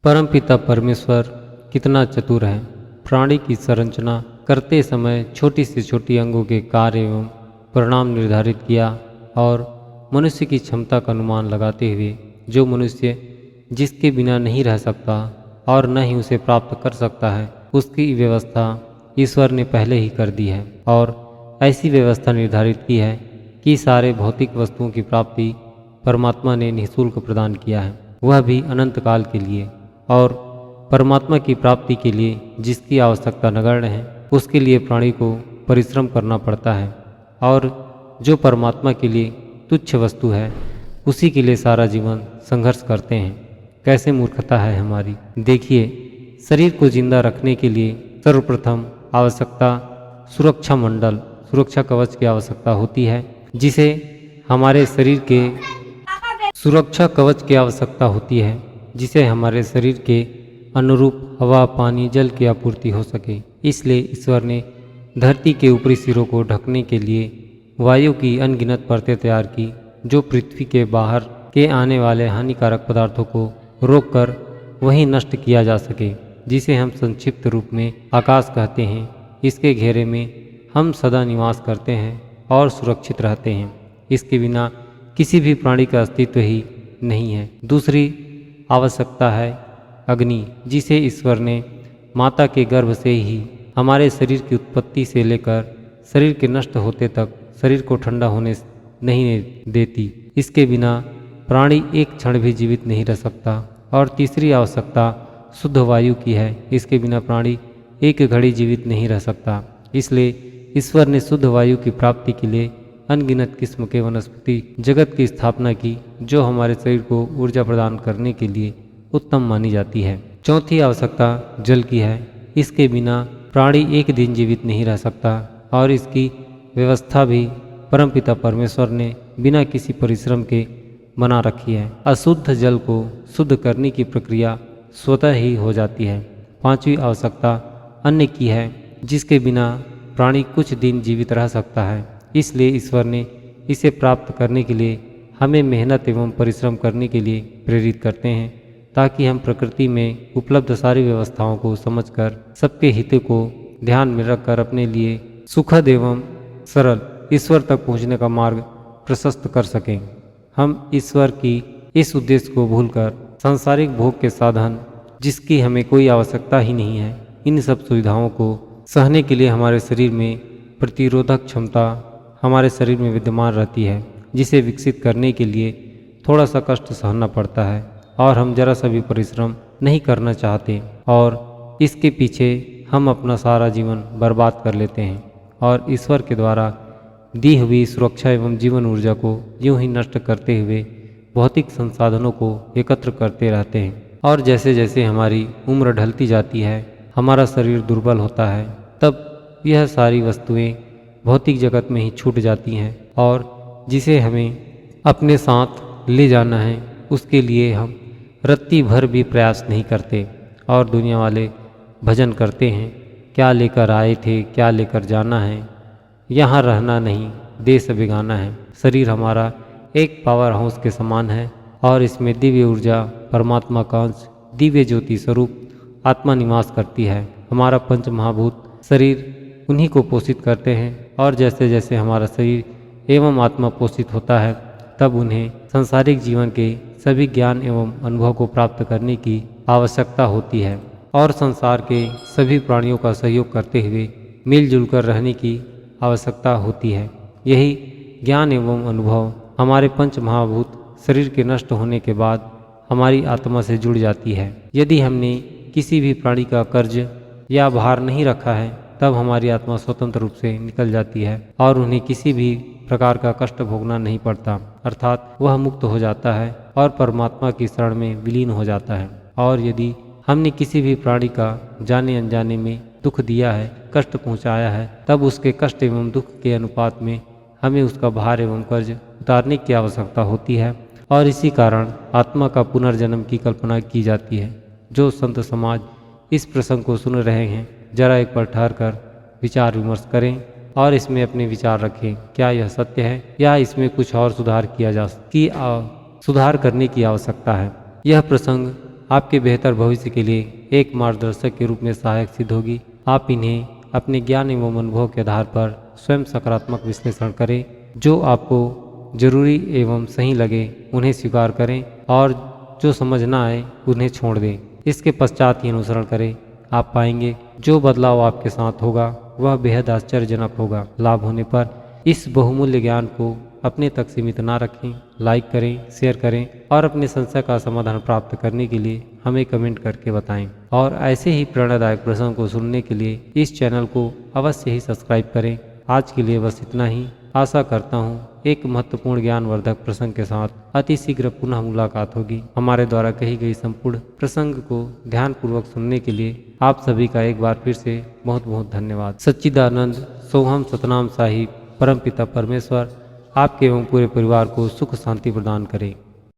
परमपिता परमेश्वर कितना चतुर है। प्राणी की संरचना करते समय छोटी से छोटी अंगों के कार्य एवं परिणाम निर्धारित किया और मनुष्य की क्षमता का अनुमान लगाते हुए जो मनुष्य जिसके बिना नहीं रह सकता और न ही उसे प्राप्त कर सकता है, उसकी व्यवस्था ईश्वर ने पहले ही कर दी है और ऐसी व्यवस्था निर्धारित की है कि सारे भौतिक वस्तुओं की प्राप्ति परमात्मा ने निःशुल्क प्रदान किया है, वह भी अनंत काल के लिए। और परमात्मा की प्राप्ति के लिए जिसकी आवश्यकता नगण्य है, उसके लिए प्राणी को परिश्रम करना पड़ता है और जो परमात्मा के लिए तुच्छ वस्तु है, उसी के लिए सारा जीवन संघर्ष करते हैं। कैसे मूर्खता है हमारी। देखिए, शरीर को जिंदा रखने के लिए सर्वप्रथम आवश्यकता सुरक्षा मंडल, सुरक्षा कवच की आवश्यकता होती है, जिसे हमारे शरीर के सुरक्षा कवच की आवश्यकता होती है जिसे हमारे शरीर के अनुरूप हवा, पानी, जल की आपूर्ति हो सके। इसलिए ईश्वर ने धरती के ऊपरी सिरों को ढकने के लिए वायु की अनगिनत परतें तैयार की, जो पृथ्वी के बाहर के आने वाले हानिकारक पदार्थों को रोककर वहीं नष्ट किया जा सके, जिसे हम संक्षिप्त रूप में आकाश कहते हैं। इसके घेरे में हम सदा निवास करते हैं और सुरक्षित रहते हैं। इसके बिना किसी भी प्राणी का अस्तित्व ही नहीं है। दूसरी आवश्यकता है अग्नि, जिसे ईश्वर ने माता के गर्भ से ही हमारे शरीर की उत्पत्ति से लेकर शरीर के नष्ट होते तक शरीर को ठंडा होने नहीं देती। इसके बिना प्राणी एक क्षण भी जीवित नहीं रह सकता। और तीसरी आवश्यकता शुद्ध वायु की है। इसके बिना प्राणी एक घड़ी जीवित नहीं रह सकता। इसलिए ईश्वर ने शुद्ध वायु की प्राप्ति के लिए अनगिनत किस्म के वनस्पति जगत की स्थापना की, जो हमारे शरीर को ऊर्जा प्रदान करने के लिए उत्तम मानी जाती है। चौथी आवश्यकता जल की है। इसके बिना प्राणी एक दिन जीवित नहीं रह सकता और इसकी व्यवस्था भी परमपिता परमेश्वर ने बिना किसी परिश्रम के बना रखी है। अशुद्ध जल को शुद्ध करने की प्रक्रिया स्वतः ही हो जाती है। पांचवी आवश्यकता अन्न की है, जिसके बिना प्राणी कुछ दिन जीवित रह सकता है। इसलिए ईश्वर ने इसे प्राप्त करने के लिए हमें मेहनत एवं परिश्रम करने के लिए प्रेरित करते हैं, ताकि हम प्रकृति में उपलब्ध सारी व्यवस्थाओं को समझकर सबके हित को ध्यान में रखकर अपने लिए सुखद एवं सरल ईश्वर तक पहुँचने का मार्ग प्रशस्त कर सकें। हम ईश्वर की इस उद्देश्य को भूलकर सांसारिक भोग के साधन, जिसकी हमें कोई आवश्यकता ही नहीं है, इन सब सुविधाओं को सहने के लिए हमारे शरीर में प्रतिरोधक क्षमता हमारे शरीर में विद्यमान रहती है, जिसे विकसित करने के लिए थोड़ा सा कष्ट सहना पड़ता है और हम जरा सा भी परिश्रम नहीं करना चाहते और इसके पीछे हम अपना सारा जीवन बर्बाद कर लेते हैं और ईश्वर के द्वारा दी हुई सुरक्षा एवं जीवन ऊर्जा को यूं ही नष्ट करते हुए भौतिक संसाधनों को एकत्र करते रहते हैं। और जैसे जैसे हमारी उम्र ढलती जाती है, हमारा शरीर दुर्बल होता है, तब यह सारी वस्तुएं भौतिक जगत में ही छूट जाती हैं और जिसे हमें अपने साथ ले जाना है, उसके लिए हम रत्ती भर भी प्रयास नहीं करते। और दुनिया वाले भजन करते हैं, क्या लेकर आए थे, क्या लेकर जाना है, यहाँ रहना नहीं, देश बेगाना है। शरीर हमारा एक पावर हाउस के समान है और इसमें दिव्य ऊर्जा, परमात्मा का अंश, दिव्य ज्योति स्वरूप आत्मा निवास करती है। हमारा पंच महाभूत शरीर उन्हीं को पोषित करते हैं और जैसे जैसे हमारा शरीर एवं आत्मा पोषित होता है, तब उन्हें सांसारिक जीवन के सभी ज्ञान एवं अनुभव को प्राप्त करने की आवश्यकता होती है और संसार के सभी प्राणियों का सहयोग करते हुए मिलजुल कर रहने की आवश्यकता होती है। यही ज्ञान एवं अनुभव हमारे पंच महाभूत शरीर के नष्ट होने के बाद हमारी आत्मा से जुड़ जाती है। यदि हमने किसी भी प्राणी का कर्ज या भार नहीं रखा है, तब हमारी आत्मा स्वतंत्र रूप से निकल जाती है और उन्हें किसी भी प्रकार का कष्ट भोगना नहीं पड़ता, अर्थात वह मुक्त हो जाता है और परमात्मा की शरण में विलीन हो जाता है। और यदि हमने किसी भी प्राणी का जाने अनजाने में दुख दिया है, कष्ट पहुंचाया है, तब उसके कष्ट एवं दुख के अनुपात में हमें उसका भार एवं कर्ज उतारने की आवश्यकता होती है और इसी कारण आत्मा का पुनर्जन्म की कल्पना की जाती है। जो संत समाज इस प्रसंग को सुन रहे हैं, जरा एक बार ठहर कर विचार विमर्श करें और इसमें अपने विचार रखें। क्या यह सत्य है या इसमें कुछ और सुधार करने की आवश्यकता है। यह प्रसंग आपके बेहतर भविष्य के लिए एक मार्गदर्शक के रूप में सहायक सिद्ध होगी। आप इन्हें अपने ज्ञान एवं अनुभव के आधार पर स्वयं सकारात्मक विश्लेषण करें। जो आपको जरूरी एवं सही लगे उन्हें स्वीकार करें और जो समझ ना आए उन्हें छोड़ दें। इसके पश्चात ही अनुसरण करें। आप पाएंगे जो बदलाव आपके साथ होगा वह बेहद आश्चर्यजनक होगा। लाभ होने पर इस बहुमूल्य ज्ञान को अपने तक सीमित ना रखें। लाइक करें, शेयर करें और अपने संशय का समाधान प्राप्त करने के लिए हमें कमेंट करके बताएं। और ऐसे ही प्रेरणादायक प्रसंग को सुनने के लिए इस चैनल को अवश्य ही सब्सक्राइब करें। आज के लिए बस इतना ही। आशा करता हूँ एक महत्वपूर्ण ज्ञानवर्धक प्रसंग के साथ अति शीघ्र पुनः मुलाकात होगी। हमारे द्वारा कही गई संपूर्ण प्रसंग को ध्यानपूर्वक सुनने के लिए आप सभी का एक बार फिर से बहुत बहुत धन्यवाद। सच्चिदानंद सोहम सतनाम साहिब परमपिता परमेश्वर आपके एवं पूरे परिवार को सुख शांति प्रदान करें।